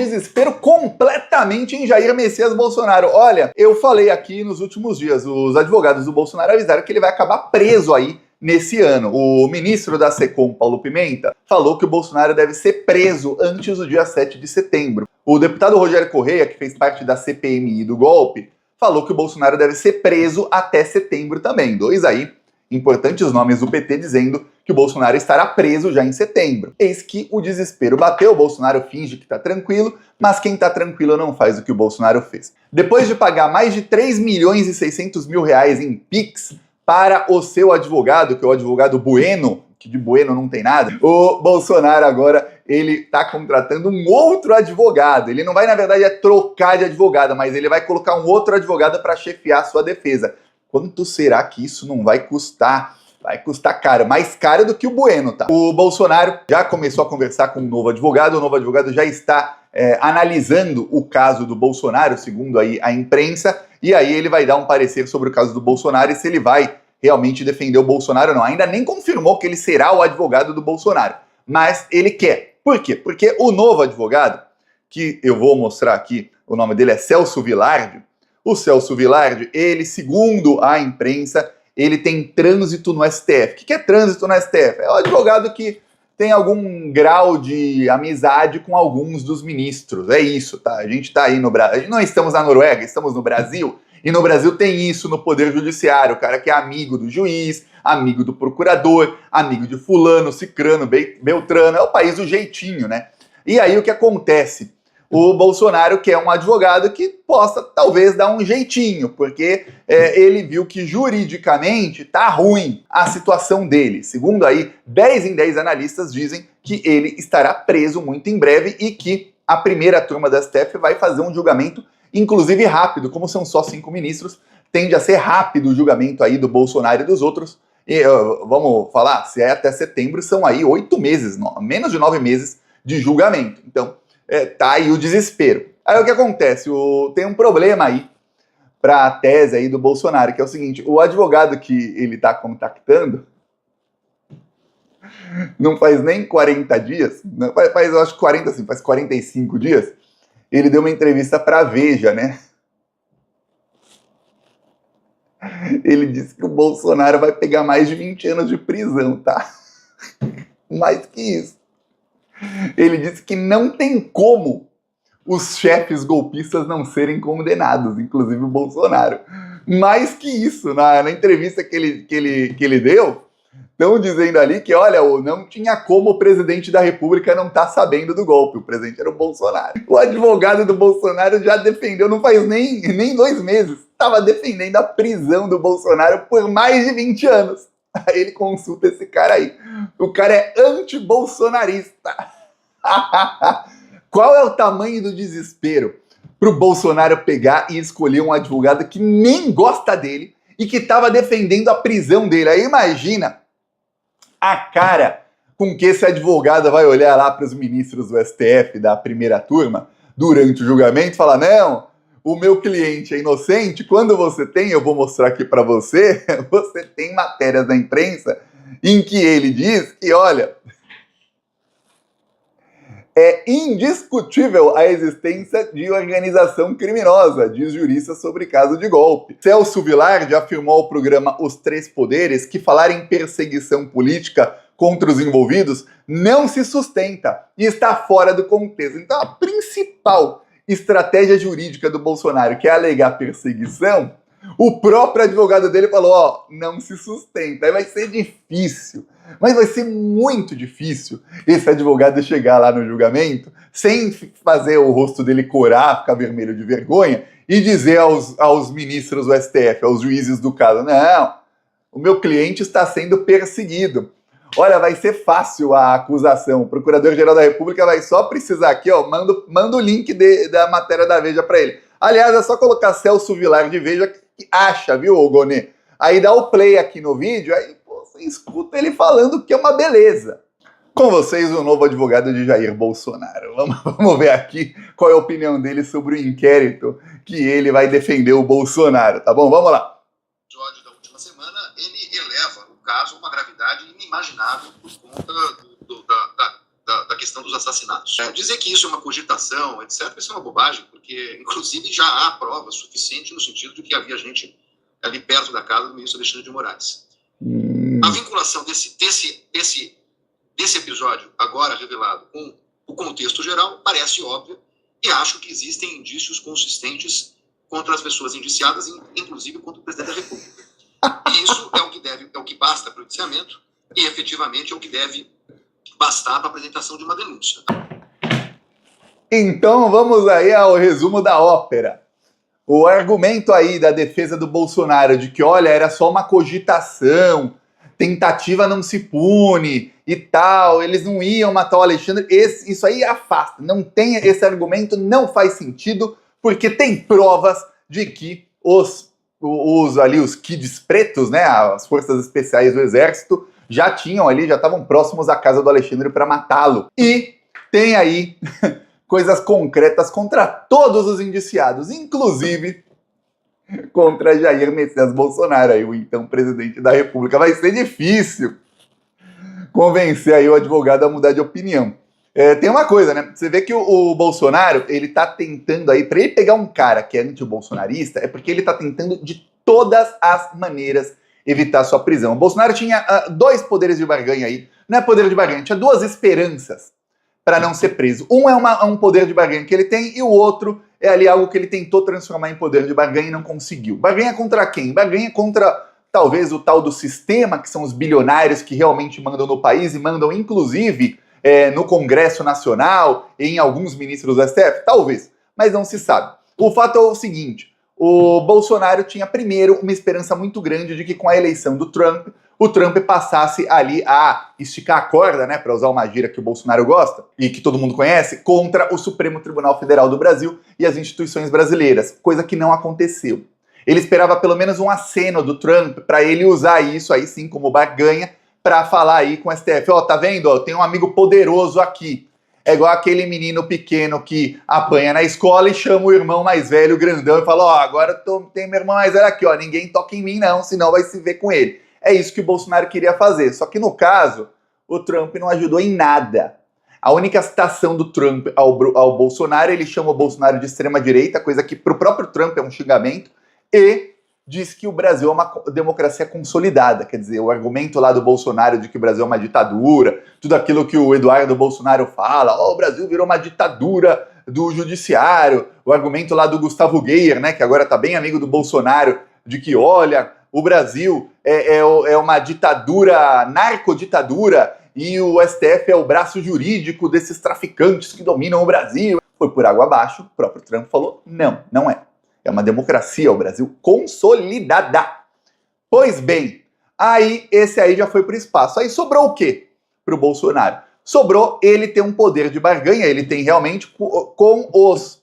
Desespero completamente em Jair Messias Bolsonaro. Olha, eu falei aqui nos últimos dias, os advogados do Bolsonaro avisaram que ele vai acabar preso aí nesse ano. O ministro da SECOM, Paulo Pimenta, falou que o Bolsonaro deve ser preso antes do dia 7 de setembro. O deputado Rogério Correia, que fez parte da CPMI do golpe, falou que o Bolsonaro deve ser preso até setembro também. Dois aí importantes nomes do PT dizendo que o Bolsonaro estará preso já em setembro. Eis que o desespero bateu, o Bolsonaro finge que está tranquilo, mas quem está tranquilo não faz o que o Bolsonaro fez. Depois de pagar mais de 3 milhões e 600 mil reais em Pix para o seu advogado, que é o advogado Bueno, que de Bueno não tem nada, o Bolsonaro agora ele está contratando um outro advogado. Ele não vai, na verdade, trocar de advogado, mas ele vai colocar um outro advogado para chefiar a sua defesa. Quanto será que isso não vai custar? Vai custar caro, mais caro do que o Bueno, tá? O Bolsonaro já começou a conversar com um novo advogado, o novo advogado já está analisando o caso do Bolsonaro, segundo aí a imprensa, e aí ele vai dar um parecer sobre o caso do Bolsonaro e se ele vai realmente defender o Bolsonaro ou não. Ainda nem confirmou que ele será o advogado do Bolsonaro, mas ele quer. Por quê? Porque o novo advogado, que eu vou mostrar aqui, o nome dele é Celso Vilardi. O Celso Vilardi, ele, segundo a imprensa, ele tem trânsito no STF. O que é trânsito no STF? É o advogado que tem algum grau de amizade com alguns dos ministros. É isso, tá? A gente tá aí no Brasil. Não estamos na Noruega, estamos no Brasil. E no Brasil tem isso no Poder Judiciário. O cara que é amigo do juiz, amigo do procurador, amigo de fulano, cicrano, beltrano. É o país do jeitinho, né? E aí o que acontece? O Bolsonaro quer um advogado que possa, talvez, dar um jeitinho, porque ele viu que juridicamente tá ruim a situação dele. Segundo aí, 10 em 10 analistas dizem que ele estará preso muito em breve e que a primeira turma da STF vai fazer um julgamento, inclusive rápido. Como são só 5 ministros, tende a ser rápido o julgamento aí do Bolsonaro e dos outros. E vamos falar, se é até setembro, são aí 8 meses, menos de 9 meses de julgamento. Então, tá aí o desespero. Aí o que acontece? Tem um problema aí para a tese aí do Bolsonaro, que é o seguinte: o advogado que ele está contactando não faz nem 40 dias, não, eu acho que 40 assim, faz 45 dias, ele deu uma entrevista para a Veja, né? Ele disse que o Bolsonaro vai pegar mais de 20 anos de prisão, tá? Mais que isso. Ele disse que não tem como os chefes golpistas não serem condenados, inclusive o Bolsonaro. Mais que isso, na entrevista que ele deu, estão dizendo ali que, olha, não tinha como o presidente da República não estar sabendo do golpe. O presidente era o Bolsonaro. O advogado do Bolsonaro já defendeu, não faz nem 2 meses, estava defendendo a prisão do Bolsonaro por mais de 20 anos. Aí ele consulta esse cara aí. O cara é anti-bolsonarista. Qual é o tamanho do desespero pro Bolsonaro pegar e escolher um advogado que nem gosta dele e que estava defendendo a prisão dele? Aí imagina a cara com que esse advogado vai olhar lá para os ministros do STF da primeira turma durante o julgamento e falar: não, o meu cliente é inocente. Quando você tem, eu vou mostrar aqui para você, você tem matérias da imprensa em que ele diz que, olha, é indiscutível a existência de organização criminosa, diz jurista sobre caso de golpe. Celso Vilardi afirmou ao programa Os Três Poderes que falar em perseguição política contra os envolvidos não se sustenta e está fora do contexto. Então, a principal estratégia jurídica do Bolsonaro, que é alegar perseguição, o próprio advogado dele falou: ó, não se sustenta. Aí vai ser difícil, mas vai ser muito difícil esse advogado chegar lá no julgamento sem fazer o rosto dele corar, ficar vermelho de vergonha e dizer aos ministros do STF, aos juízes do caso: não, o meu cliente está sendo perseguido. Olha, vai ser fácil a acusação. O Procurador-Geral da República vai só precisar aqui, ó, manda o link da matéria da Veja para ele. Aliás, é só colocar Celso Vilardi de Veja que acha, viu, Gonê? Aí dá o play aqui no vídeo, aí você escuta ele falando que é uma beleza. Com vocês, o novo advogado de Jair Bolsonaro. Vamos ver aqui qual é a opinião dele sobre o inquérito que ele vai defender o Bolsonaro, tá bom? Vamos lá. O episódio da última semana, ele eleva o caso a uma gravidade inimaginável por conta da questão dos assassinatos. Dizer que isso é uma cogitação, etc., isso é uma bobagem, porque, inclusive, já há prova suficiente no sentido de que havia gente ali perto da casa do ministro Alexandre de Moraes. A vinculação desse episódio, agora revelado, com o contexto geral, parece óbvia, e acho que existem indícios consistentes contra as pessoas indiciadas, inclusive contra o presidente da República. E isso é o que basta para o indiciamento, e efetivamente é o que deve bastar para a apresentação de uma denúncia. Então vamos aí ao resumo da ópera. O argumento aí da defesa do Bolsonaro de que, olha, era só uma cogitação, tentativa não se pune e tal, eles não iam matar o Alexandre, isso aí afasta. Não tem esse argumento, não faz sentido, porque tem provas de que os kids pretos, né, as forças especiais do exército, já estavam próximos à casa do Alexandre para matá-lo. E tem aí coisas concretas contra todos os indiciados, inclusive contra Jair Messias Bolsonaro, aí, o então presidente da República. Vai ser difícil convencer aí o advogado a mudar de opinião. Tem uma coisa, né? Você vê que o Bolsonaro, ele tá tentando aí, para ele pegar um cara que é anti-bolsonarista, é porque ele tá tentando de todas as maneiras evitar sua prisão. O Bolsonaro tinha dois poderes de barganha aí, não é poder de barganha, tinha duas esperanças para não ser preso. Um é um poder de barganha que ele tem e o outro é ali algo que ele tentou transformar em poder de barganha e não conseguiu. Barganha contra quem? Barganha contra talvez o tal do sistema, que são os bilionários que realmente mandam no país e mandam inclusive no Congresso Nacional e em alguns ministros do STF? Talvez, mas não se sabe. O fato é o seguinte, o Bolsonaro tinha primeiro uma esperança muito grande de que com a eleição do Trump, o Trump passasse ali a esticar a corda, né, para usar uma gíria que o Bolsonaro gosta e que todo mundo conhece, contra o Supremo Tribunal Federal do Brasil e as instituições brasileiras, coisa que não aconteceu. Ele esperava pelo menos um aceno do Trump para ele usar isso aí sim como barganha para falar aí com o STF, tá vendo? Tem um amigo poderoso aqui. É igual aquele menino pequeno que apanha na escola e chama o irmão mais velho, grandão, e fala, agora tem meu irmão mais velho aqui, ninguém toca em mim não, senão vai se ver com ele. É isso que o Bolsonaro queria fazer, só que no caso, o Trump não ajudou em nada. A única citação do Trump ao Bolsonaro, ele chama o Bolsonaro de extrema-direita, coisa que pro próprio Trump é um xingamento, e diz que o Brasil é uma democracia consolidada. Quer dizer, o argumento lá do Bolsonaro de que o Brasil é uma ditadura, tudo aquilo que o Eduardo Bolsonaro fala, o Brasil virou uma ditadura do judiciário, o argumento lá do Gustavo Geyer, né, que agora tá bem amigo do Bolsonaro, de que, olha, o Brasil é uma ditadura, narcoditadura, e o STF é o braço jurídico desses traficantes que dominam o Brasil. Foi por água abaixo, o próprio Trump falou, não é. É uma democracia, o Brasil consolidada. Pois bem, aí esse aí já foi para o espaço. Aí sobrou o quê para o Bolsonaro? Sobrou ele ter um poder de barganha, ele tem realmente com os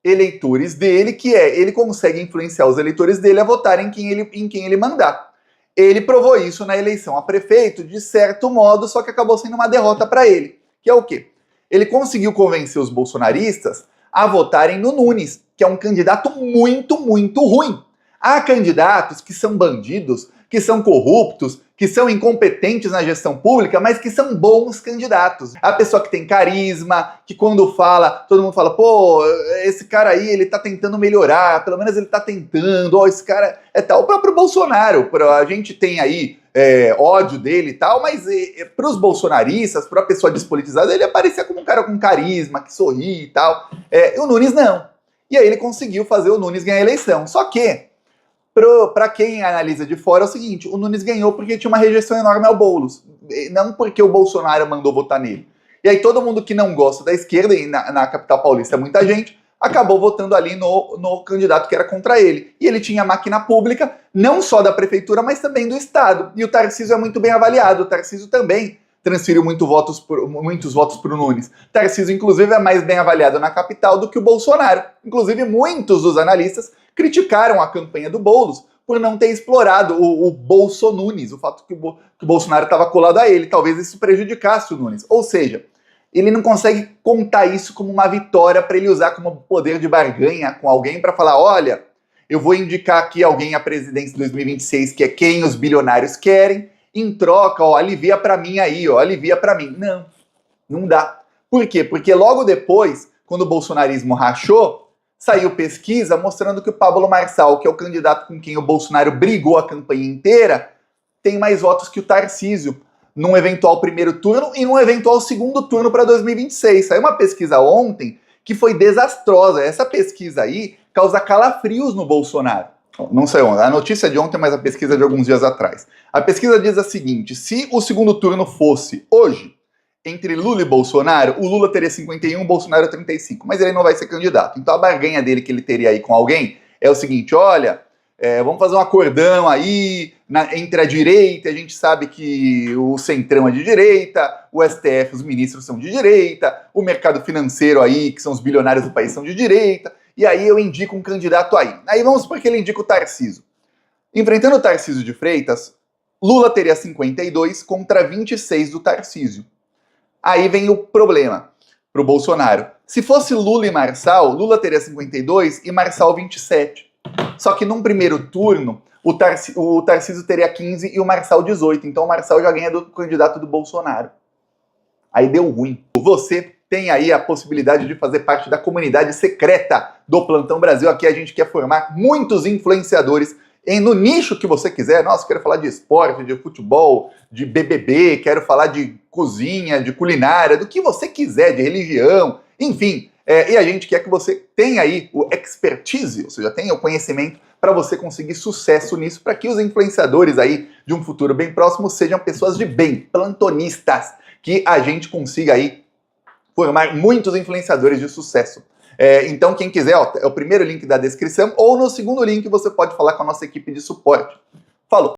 eleitores dele, que ele consegue influenciar os eleitores dele a votarem em quem ele mandar. Ele provou isso na eleição a prefeito, de certo modo, só que acabou sendo uma derrota para ele. Que é o quê? Ele conseguiu convencer os bolsonaristas a votarem no Nunes, que é um candidato muito, muito ruim. Há candidatos que são bandidos, que são corruptos, que são incompetentes na gestão pública, mas que são bons candidatos. A pessoa que tem carisma, que quando fala, todo mundo fala, esse cara aí, ele tá tentando melhorar, pelo menos ele tá tentando, esse cara é tal. O próprio Bolsonaro, a gente tem aí ódio dele e tal, mas para os bolsonaristas, para a pessoa despolitizada, ele aparecia como um cara com carisma, que sorri e tal. O Nunes não. E aí ele conseguiu fazer o Nunes ganhar a eleição. Só que, para quem analisa de fora, é o seguinte, o Nunes ganhou porque tinha uma rejeição enorme ao Boulos, não porque o Bolsonaro mandou votar nele. E aí todo mundo que não gosta da esquerda, e na capital paulista muita gente, acabou votando ali no candidato que era contra ele. E ele tinha máquina pública, não só da prefeitura, mas também do Estado. E o Tarcísio é muito bem avaliado, o Tarcísio também transferiu muitos votos para o Nunes. Tarcísio, inclusive, é mais bem avaliado na capital do que o Bolsonaro. Inclusive, muitos dos analistas criticaram a campanha do Boulos por não ter explorado o Bolsonunes, o fato que o Bolsonaro estava colado a ele. Talvez isso prejudicasse o Nunes. Ou seja, ele não consegue contar isso como uma vitória para ele usar como poder de barganha com alguém para falar, olha, eu vou indicar aqui alguém à presidência de 2026 que é quem os bilionários querem, em troca, alivia para mim aí, alivia para mim. Não dá. Por quê? Porque logo depois, quando o bolsonarismo rachou, saiu pesquisa mostrando que o Pablo Marçal, que é o candidato com quem o Bolsonaro brigou a campanha inteira, tem mais votos que o Tarcísio num eventual primeiro turno e num eventual segundo turno para 2026. Saiu uma pesquisa ontem que foi desastrosa. Essa pesquisa aí causa calafrios no Bolsonaro. Não sei onde. A notícia é de ontem, mas a pesquisa é de alguns dias atrás. A pesquisa diz a seguinte: se o segundo turno fosse hoje, entre Lula e Bolsonaro, o Lula teria 51, o Bolsonaro 35, mas ele não vai ser candidato. Então a barganha dele que ele teria aí com alguém é o seguinte: olha, vamos fazer um acordão aí entre a direita, a gente sabe que o Centrão é de direita, o STF, os ministros são de direita, o mercado financeiro aí, que são os bilionários do país, são de direita, e aí eu indico um candidato aí. Aí vamos supor que ele indica o Tarcísio. Enfrentando o Tarcísio de Freitas, Lula teria 52 contra 26 do Tarcísio. Aí vem o problema pro Bolsonaro. Se fosse Lula e Marçal, Lula teria 52 e Marçal 27. Só que num primeiro turno, o Tarcísio teria 15 e o Marçal 18. Então o Marçal já ganha do candidato do Bolsonaro. Aí deu ruim. Você tem aí a possibilidade de fazer parte da comunidade secreta do Plantão Brasil. Aqui a gente quer formar muitos influenciadores no nicho que você quiser. Nossa, quero falar de esporte, de futebol, de BBB, quero falar de cozinha, de culinária, do que você quiser, de religião, enfim. E a gente quer que você tenha aí o expertise, ou seja, tenha o conhecimento para você conseguir sucesso nisso, para que os influenciadores aí de um futuro bem próximo sejam pessoas de bem, plantonistas, que a gente consiga aí formar muitos influenciadores de sucesso. Então, quem quiser, é o primeiro link da descrição, ou no segundo link você pode falar com a nossa equipe de suporte. Falou!